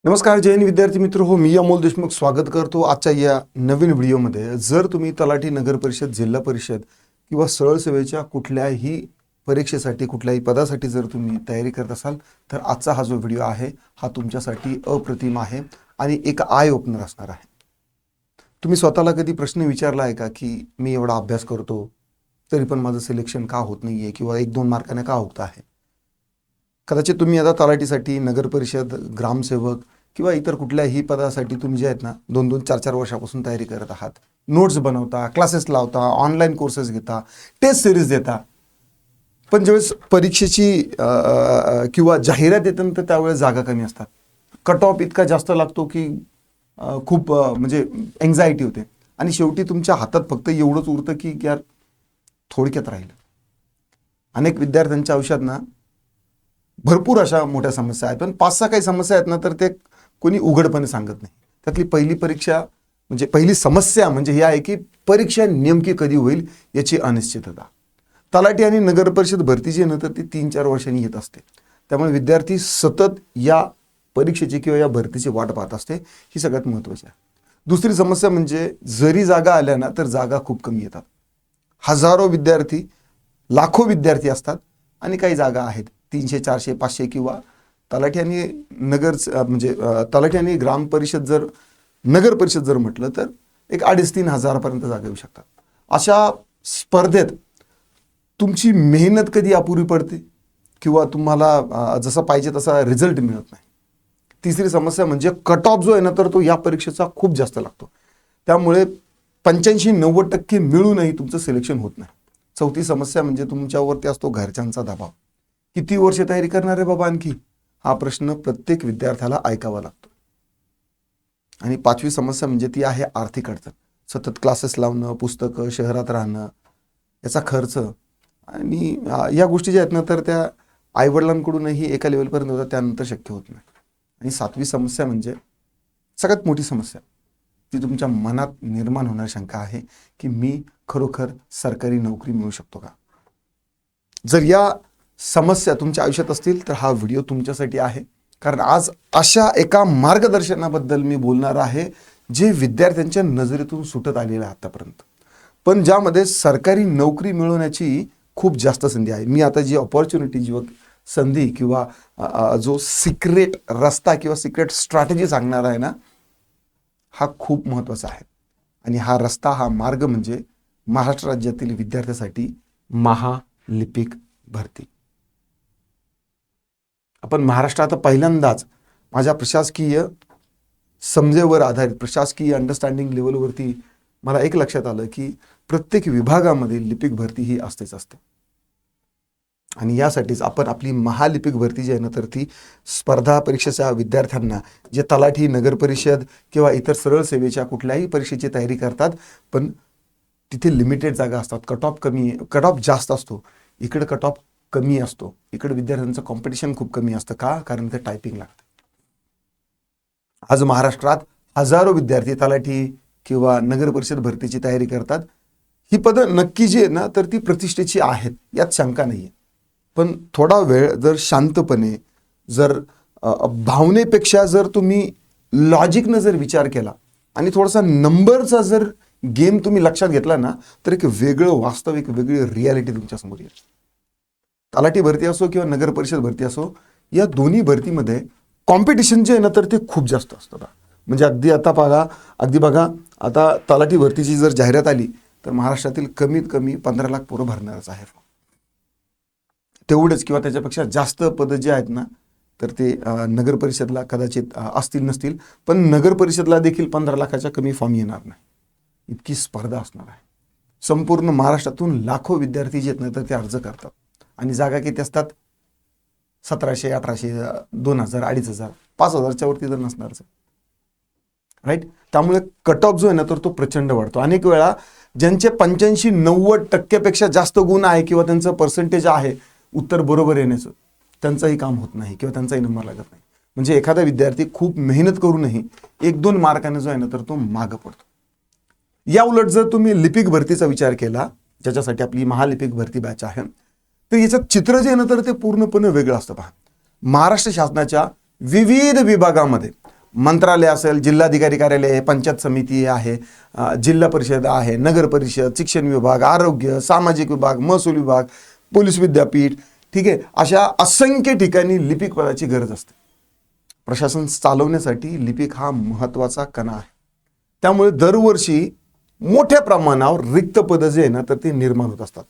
नमस्कार जय हिंद विद्यार्थी मित्र हो, मी अमोल देशमुख स्वागत करतो आजच्या या नवीन व्हिडिओमध्ये। जर तुम्ही तलाठी, नगर परिषद, जिल्हा परिषद किंवा सरळ सेवेच्या कुठल्याही परीक्षेसाठी, कुठल्याही पदासाठी जर तुम्ही तयारी करत असाल तर आजचा हा जो व्हिडिओ आहे हा तुमच्यासाठी अप्रतिम आहे आणि एक आय ओपनर असणार आहे। तुम्ही स्वतःला कधी प्रश्न विचारला आहे का की मी एवढा अभ्यास करतो तरी पण माझं सिलेक्शन का होत नाहीये किंवा 1-2 मार्काने का होत आहे? कदाचित तुम्ही आता तलाठीसाठी, नगर परिषद, ग्रामसेवक किंवा इतर कुठल्याही पदासाठी तुम्ही जे आहेत ना 2-2, 4-4 वर्षापासून तयारी करत आहात, नोट्स बनवता, क्लासेस लावता, ऑनलाईन कोर्सेस घेता, टेस्ट सिरीज देता, पण ज्यावेळेस परीक्षेची किंवा जाहिरात येते तर त्यावेळेस जागा कमी असतात, कट ऑफ इतका जास्त लागतो की खूप म्हणजे एन्झायटी होते आणि शेवटी तुमच्या हातात फक्त एवढंच उरतं की यार थोडक्यात राहिलं। अनेक विद्यार्थ्यांच्या आयुष्यात ना भरपूर अशा मोठ्या समस्या आहेत, पण 5-6 काही समस्या आहेत ना तर ते कोणी उघडपणे सांगत नाही। त्यातली पहिली परीक्षा म्हणजे पहिली समस्या म्हणजे ही आहे की परीक्षा नेमकी कधी होईल याची अनिश्चितता। तलाठी आणि नगर परिषद भरती जी आहे ना तर ती 3-4 वर्षांनी येत असते, त्यामुळे विद्यार्थी सतत या परीक्षेची किंवा या भरतीची वाट पाहत असते, ही सगळ्यात महत्त्वाची आहे। दुसरी समस्या म्हणजे जरी जागा आल्या ना तर जागा खूप कमी येतात। हजारो विद्यार्थी, लाखो विद्यार्थी असतात आणि काही जागा आहेत 300, 400, 500 किंवा तलाठी आणि नगर म्हणजे तलाठी आणि ग्राम परिषद जर नगर परिषद जर म्हटलं तर एक 2,500-3 हजारापर्यंत जागा येऊ शकतात। अशा स्पर्धेत तुमची मेहनत कधी अपुरी पडते किंवा तुम्हाला जसा पाहिजे तसा रिझल्ट मिळत नाही। तिसरी समस्या म्हणजे कट ऑफ जो आहे ना तर तो या परीक्षेचा खूप जास्त लागतो, त्यामुळे 85-90% मिळूनही तुमचं सिलेक्शन होत नाही। चौथी समस्या म्हणजे तुमच्यावरती असतो घरच्यांचा दबाव। किती वर्ष तयारी करणार आहे बाबा आणखी, हा प्रश्न प्रत्येक विद्यार्थ्याला ऐकावा लागतो। आणि 5वी समस्या म्हणजे ती आहे आर्थिक अडचण। सतत क्लासेस लावणं, पुस्तकं, शहरात राहणं, याचा खर्च आणि या गोष्टी ज्या आहेत ना तर त्या आईवडिलांकडूनही एका लेवलपर्यंत होतात, त्यानंतर शक्य होत नाही। आणि 7वी समस्या म्हणजे सगळ्यात मोठी समस्या, ती तुमच्या मनात निर्माण होणारी शंका आहे की मी खरोखर सरकारी नोकरी मिळवू शकतो का? जर या समस्या तुमच्या आयुष्यात असतील तर हा व्हिडिओ तुमच्यासाठी आहे, कारण आज अशा एका मार्गदर्शनाबद्दल मी बोलणार आहे जे विद्यार्थ्यांच्या नजरेतून सुटत आलेलं आहे आतापर्यंत, पण ज्यामध्ये सरकारी नोकरी मिळवण्याची खूप जास्त संधी आहे। मी आता जी अपॉर्च्युनिटी, जी संधी किंवा जो सिक्रेट रस्ता किंवा सिक्रेट स्ट्रॅटेजी सांगणार आहे ना, हा खूप महत्त्वाचा आहे। आणि हा रस्ता, हा मार्ग म्हणजे महाराष्ट्र राज्यातील विद्यार्थ्यांसाठी महालिपिक भरती। आपण महाराष्ट्रात पहिल्यांदाच माझ्या प्रशासकीय समजेवर आधारित, प्रशासकीय अंडरस्टँडिंग लेवलवरती मला एक लक्षात आलं की प्रत्येक विभागामध्ये लिपिक भरती ही असतेच असते। आणि यासाठीच आपण आपली महालिपिक भरती जी आहे ना तर ती स्पर्धा परीक्षेच्या विद्यार्थ्यांना जे तलाठी, नगर परिषद किंवा इतर सरळ सेवेच्या कुठल्याही परीक्षेची तयारी करतात, पण तिथे लिमिटेड जागा असतात, कट ऑफ कमी, कट ऑफ जास्त असतो, इकडे कट ऑफ कमी असतो, इकडे विद्यार्थ्यांचं कॉम्पिटिशन खूप कमी असतं। का? कारण ते टायपिंग लागतं। आज महाराष्ट्रात हजारो विद्यार्थी तलाठी किंवा नगर परिषद भरतीची तयारी करतात। ही पदं नक्की जी आहे ना तर ती प्रतिष्ठेची आहेत, यात शंका नाही आहे, पण थोडा वेळ जर शांतपणे, जर भावनेपेक्षा जर तुम्ही लॉजिकनं जर विचार केला आणि थोडासा नंबरचा जर गेम तुम्ही लक्षात घेतला ना तर एक वेगळं वास्तविक, वेगळी रियालिटी तुमच्यासमोर येईल। तलाठी भरती असो किंवा नगर परिषद भरती असो, या दोन्ही भरतीमध्ये कॉम्पिटिशन जे आहे ना तर ते खूप जास्त असतं। म्हणजे अगदी बघा आता तलाठी भरतीची जर जाहिरात आली तर महाराष्ट्रातील कमीत कमी 15 लाख पोरं भरणारच आहे। तेवढेच किंवा त्याच्यापेक्षा जास्त पदं जे आहेत ना तर ते नगर परिषदला कदाचित असतील नसतील, पण नगर परिषदला देखील 15 लाखाच्या कमी फॉर्म येणार नाही, इतकी स्पर्धा असणार आहे। संपूर्ण महाराष्ट्रातून लाखो विद्यार्थी जे आहेत ना तर ते अर्ज करतात आणि जागा किती असतात? 1700, 1800, 2000, 2500, 5000च्या वरती तर नसणारच, राईट। त्यामुळे कट ऑफ जो आहे ना तर तो प्रचंड वाढतो। अनेक वेळा ज्यांचे 85-90% जास्त गुण आहे किंवा त्यांचं पर्सेंटेज आहे उत्तर बरोबर येण्याचं, त्यांचंही काम होत नाही किंवा त्यांचाही नंबर लागत नाही। म्हणजे एखादा विद्यार्थी खूप मेहनत करूनही 1-2 मार्काने जो आहे ना तर तो मागं पडतो। या उलट जर तुम्ही लिपिक भरतीचा विचार केला, ज्याच्यासाठी आपली महालिपिक भरती बॅच आहे, तर याचं चित्र जे आहे ना तर ते पूर्णपणे वेगळं असतं। पहा, महाराष्ट्र शासनाच्या विविध विभागामध्ये मंत्रालय असेल, जिल्हाधिकारी कार्यालय आहे, पंचायत समिती आहे, जिल्हा परिषद आहे, नगर परिषद, शिक्षण विभाग, आरोग्य, सामाजिक विभाग, महसूल विभाग, पोलीस विद्यापीठ, ठीक आहे, अशा असंख्य ठिकाणी लिपिक पदाची गरज असते. प्रशासन चालवण्यासाठी लिपिक हा महत्त्वाचा कणा आहे. त्यामुळे दरवर्षी मोठ्या प्रमाणावर रिक्त पदं जे आहे ना तर ते निर्माण होत असतात.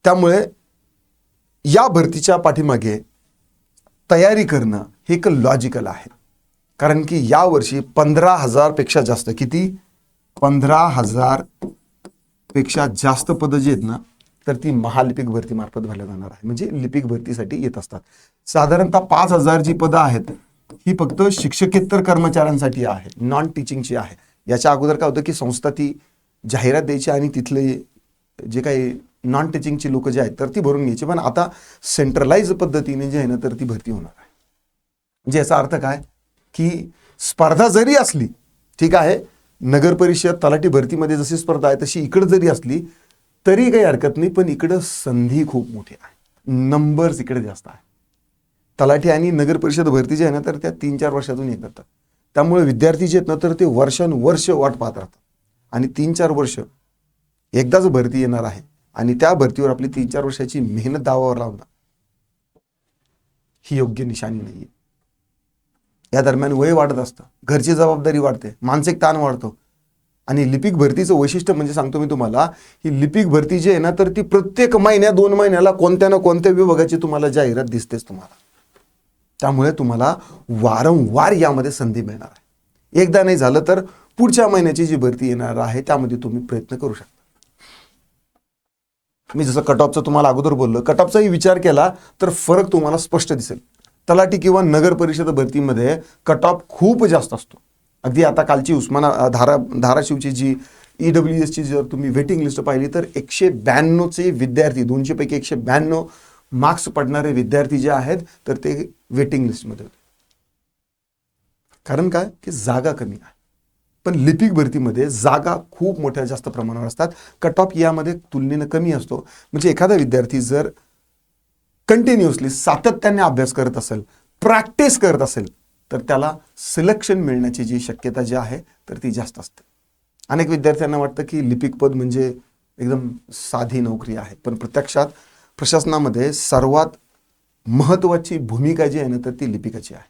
त्यामुळे या भरतीच्या पाठीमागे तयारी करणं हे एक लॉजिकल आहे. कारण की यावर्षी 15,000 पेक्षा जास्त, किती, 15,000 पेक्षा जास्त पदं जी आहेत ना तर ती महालिपिक भरतीमार्फत भरल्या जाणार आहे. म्हणजे लिपिक भरतीसाठी येत असतात. साधारणतः 5,000 जी पदं आहेत ही फक्त शिक्षकेतर कर्मचाऱ्यांसाठी आहे, नॉन टीचिंगची आहे. याच्या अगोदर काय होतं की संस्था ती जाहिरात द्यायची आणि तिथले जे काही नॉन टीचिंगची लोक जे आहेत तर ती भरून घ्यायची. पण आता सेंट्रलाइज पद्धतीने जे आहे ना तर ती भरती होणार आहे. म्हणजे याचा अर्थ काय की स्पर्धा जरी असली, ठीक आहे, नगर परिषद तलाठी भरतीमध्ये जशी स्पर्धा आहे तशी इकडे जरी असली तरी काही हरकत नाही, पण इकडं संधी खूप मोठी आहे, नंबर्स इकडे जास्त आहे. तलाठी आणि नगर परिषद भरती जी आहे ना तर त्या 3-4 वर्षातून हे करतात. त्यामुळे विद्यार्थी जे आहेत ना तर ते वर्षानुवर्ष वाट पाहत राहतात आणि 3-4 वर्ष एकदाच भरती येणार आहे आणि त्या भरतीवर आपली 3-4 वर्षाची मेहनत दावावर लावणं ही योग्य निशाणी नाहीये. या दरम्यान वय वाढत असतं, घरची जबाबदारी वाढते, मानसिक ताण वाढतो. आणि लिपिक भरतीचं वैशिष्ट्य म्हणजे सांगतो मी तुम्हाला, ही लिपिक भरती जी आहे ना तर ती प्रत्येक महिन्या 2 महिन्याला कोणत्या ना कोणत्या विभागाची तुम्हाला जाहिरात दिसतेच तुम्हाला. त्यामुळे तुम्हाला वारंवार यामध्ये संधी मिळणार आहे. एकदा नाही झालं तर पुढच्या महिन्याची जी भरती येणार आहे त्यामध्ये तुम्ही प्रयत्न करू शकता. मी जसं कट ऑफचं तुम्हाला अगोदर बोललो, कट ऑफचाही विचार केला तर फरक तुम्हाला स्पष्ट दिसेल. तलाठी किंवा नगर परिषद भरतीमध्ये कट ऑफ खूप जास्त असतो. अगदी आता कालची धाराशिवची जी EWSची जर तुम्ही वेटिंग लिस्ट पाहिली तर 192चे विद्यार्थी, 200 पैकी 192 मार्क्स पडणारे विद्यार्थी जे आहेत तर ते वेटिंग लिस्टमध्ये होते. कारण काय की जागा कमी आहे. पण लिपिक भरतीमध्ये जागा खूप मोठ्या जास्त प्रमाणावर असतात. कट ऑफ यामध्ये तुलनेनं कमी असतो. म्हणजे एखादा विद्यार्थी जर कंटिन्युअसली सातत्याने अभ्यास करत असेल, प्रॅक्टिस करत असेल तर त्याला सिलेक्शन मिळण्याची जी शक्यता जी आहे तर ती जास्त असते. अनेक विद्यार्थ्यांना वाटतं की लिपिक पद म्हणजे एकदम साधी नोकरी आहे, पण प्रत्यक्षात प्रशासनामध्ये सर्वात महत्त्वाची भूमिका जी आहे ना तर ती लिपिकाची आहे.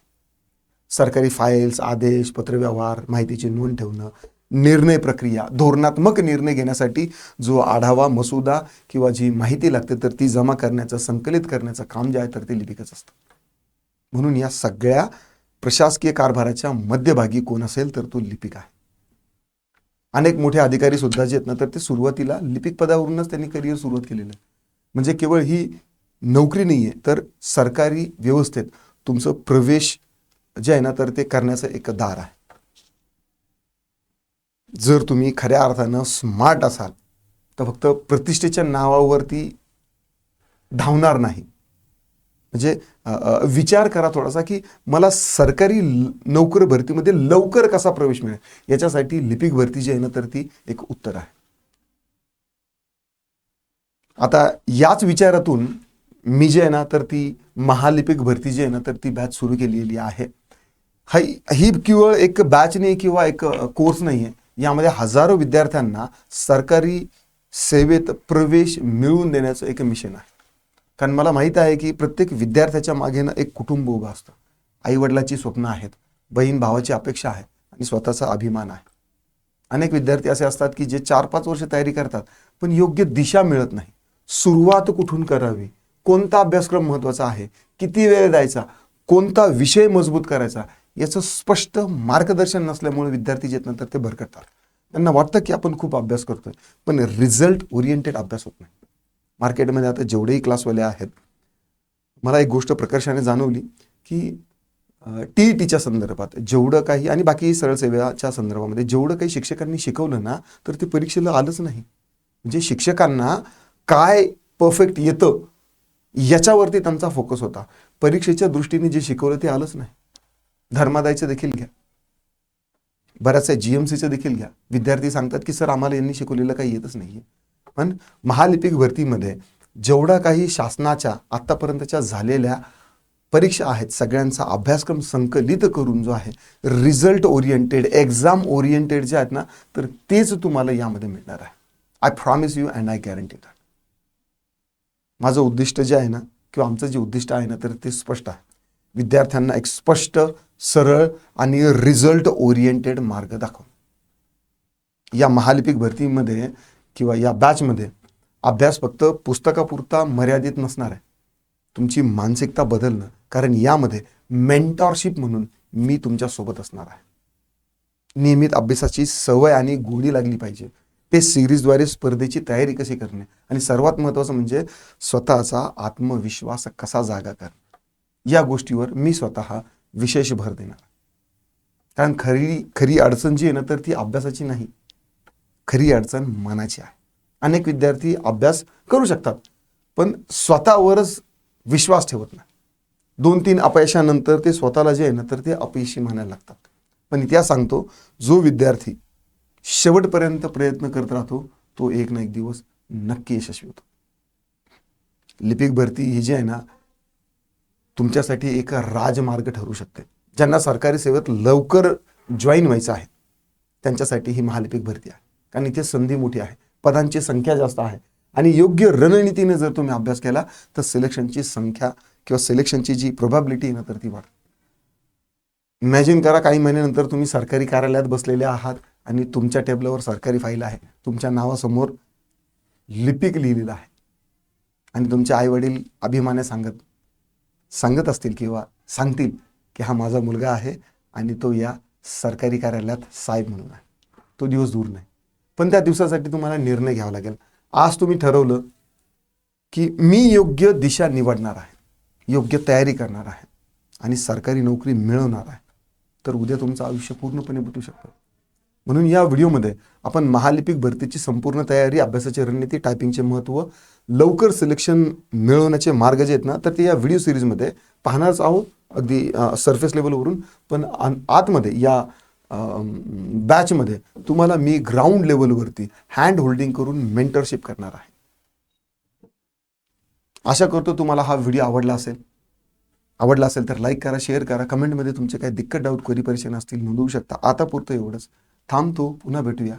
सरकारी फाईल्स, आदेश, पत्रव्यवहार, माहितीची नोंद ठेवणं, निर्णय प्रक्रिया, धोरणात्मक निर्णय घेण्यासाठी जो आढावा, मसुदा किंवा जी माहिती लागते तर ती जमा करण्याचं, संकलित करण्याचं काम जे आहे तर ते लिपिकच असतं. म्हणून या सगळ्या प्रशासकीय कारभाराच्या मध्यभागी कोण असेल तर तो लिपिक आहे. अनेक मोठे अधिकारी सुद्धा जे आहेत ना तर ते सुरुवातीला लिपिक पदावरूनच त्यांनी करिअर सुरुवात केलेलं आहे. म्हणजे केवळ ही नोकरी नाही आहे तर सरकारी व्यवस्थेत तुमचं प्रवेश जे आहे ना तर ते करण्याचं एक दार आहे. जर तुम्ही खऱ्या अर्थानं स्मार्ट असाल तर फक्त प्रतिष्ठेच्या नावावरती धावणार नाही. म्हणजे विचार करा थोडासा की मला सरकारी नोकरी भरतीमध्ये लवकर कसा प्रवेश मिळेल, याच्यासाठी लिपिक भरती जी आहे ना तर ती एक उत्तर आहे. आता याच विचारातून मी जे आहे ना तर ती महालिपिक भरती जी आहे ना तर ती बॅच सुरू केलेली आहे. ही केवळ एक बॅच नाही किंवा एक कोर्स नाही आहे. यामध्ये हजारो विद्यार्थ्यांना सरकारी सेवेत प्रवेश मिळवून देण्याचं एक मिशन आहे. कारण मला माहीत आहे की प्रत्येक विद्यार्थ्याच्या मागे ना एक कुटुंब उभं असतं. आईवडिलाची स्वप्न आहेत, बहीण भावाची अपेक्षा आहे आणि स्वतःचा अभिमान आहे. अनेक विद्यार्थी असे असतात की जे 4-5 वर्ष तयारी करतात पण योग्य दिशा मिळत नाही. सुरुवात कुठून करावी, कोणता अभ्यासक्रम महत्त्वाचा आहे, किती वेळ द्यायचा, कोणता विषय मजबूत करायचा, याचं स्पष्ट मार्गदर्शन नसल्यामुळे विद्यार्थी जे आहेत ना तर ते भरकटतात. त्यांना वाटतं की आपण खूप अभ्यास करतोय पण रिझल्ट ओरिएंटेड अभ्यास होत नाही. मार्केटमध्ये आता जेवढेही क्लासवाले आहेत, मला एक गोष्ट प्रकर्षाने जाणवली की TETच्या संदर्भात जेवढं काही आणि बाकी सरळ सेवेच्या संदर्भामध्ये जेवढं काही शिक्षकांनी शिकवलं ना तर ते परीक्षेला आलंच नाही. म्हणजे शिक्षकांना काय परफेक्ट येतं याच्यावरती त्यांचा फोकस होता. परीक्षेच्या दृष्टीने जे शिकवलं ते आलंच नाही. धर्मादायचं देखील घ्या, बऱ्याचशा GMCचं देखील घ्या. विद्यार्थी सांगतात की सर आम्हाला यांनी शिकवलेलं काही येतच नाहीये. पण महालिपिक भरतीमध्ये जेवढा काही शासनाच्या आत्तापर्यंतच्या झालेल्या परीक्षा आहेत सगळ्यांचा अभ्यासक्रम संकलित करून जो आहे रिझल्ट ओरिएंटेड, एक्झाम ओरिएंटेड जे आहेत ना, तर तेच तुम्हाला यामध्ये मिळणार आहे. I promise you and I guarantee that. माझं उद्दिष्ट जे आहे ना, किंवा आमचं जे उद्दिष्ट आहे ना, तर ते स्पष्ट आहे. विद्यार्थ्यांना एक स्पष्ट, सरळ आणि रिझल्ट ओरिएंटेड मार्ग दाखवणं. या महालिपिक भरतीमध्ये किंवा या बॅचमध्ये अभ्यास फक्त पुस्तकापुरता मर्यादित नसणार आहे. तुमची मानसिकता बदलणं, कारण यामध्ये मेंटॉरशिप म्हणून मी तुमच्यासोबत असणार आहे. नियमित अभ्यासाची सवय आणि गोडी लागली पाहिजे. ते सिरीजद्वारे स्पर्धेची तयारी कशी करणे आणि सर्वात महत्त्वाचं म्हणजे स्वतःचा आत्मविश्वास कसा जागा करणे, या गोष्टीवर मी स्वतः विशेष भर देणार. कारण खरी अडचण जी आहे ना, तर ती अभ्यासाची नाही, खरी अडचण मनाची आहे. अनेक विद्यार्थी अभ्यास करू शकतात पण स्वतःवरच विश्वास ठेवत नाही. 2-3 अपयशानंतर ते स्वतःला जे आहे ना, तर ते अपयशी मानायला लागतात. पण इतिहास सांगतो, जो विद्यार्थी शेवटपर्यंत प्रयत्न करत राहतो तो एक ना एक दिवस नक्की यशस्वी होतो. लिपिक भरती ही जी आहे ना, तुमच्यासाठी एक राजमार्ग ठरू शकते. ज्यांना सरकारी सेवेत लवकर जॉईन व्हायचं आहे त्यांच्यासाठी ही महालिपिक भरती आहे. कारण इथे संधी मोठी आहे, पदांची संख्या जास्त आहे आणि योग्य रणनीतीने जर तुम्ही अभ्यास केला तर सिलेक्शनची संख्या किंवा सिलेक्शनची जी प्रोबॅबिलिटी आहे ना, तर ती वाढते. इमॅजिन करा, काही महिन्यानंतर तुम्ही सरकारी कार्यालयात बसलेले आहात आणि तुमच्या टेबलावर सरकारी फाईल आहे, तुमच्या नावासमोर लिपिक लिहिलेलं आहे आणि तुमचे आई वडील अभिमाने सांगत असतील किंवा सांगतील की हा माझा मुलगा आहे आणि तो या सरकारी कार्यालयात साहेब म्हणून आहे. तो दिवस दूर नाही, पण त्या दिवसासाठी तुम्हाला निर्णय घ्यावा लागेल. आज तुम्ही ठरवलं की मी योग्य दिशा निवडणार आहे, योग्य तयारी करणार आहे आणि सरकारी नोकरी मिळवणार आहे, तर उद्या तुमचं आयुष्य पूर्णपणे बदलू शकतं. म्हणून या व्हिडिओमध्ये आपण महालिपिक भरतीची संपूर्ण तयारी, अभ्यासाची रणनीती, टायपिंगचे महत्त्व, लवकर सिलेक्शन मिळवण्याचे मार्ग जे आहेत ना, तर ते या व्हिडिओ सिरीजमध्ये पाहणारच आहोत. अगदी सरफेस लेवलवरून, पण आतमध्ये या बॅचमध्ये तुम्हाला मी ग्राउंड लेवलवरती हँड होल्डिंग करून मेंटरशिप करणार आहे. आशा करतो तुम्हाला हा व्हिडिओ आवडला असेल तर लाईक करा, शेअर करा, कमेंटमध्ये तुमचे काही दिक्कत, डाऊट, क्वेरी, परेशानी असतील नोंदवू शकता. आता पुरतं एवढंच. थांबतो, पुन्हा भेटूया.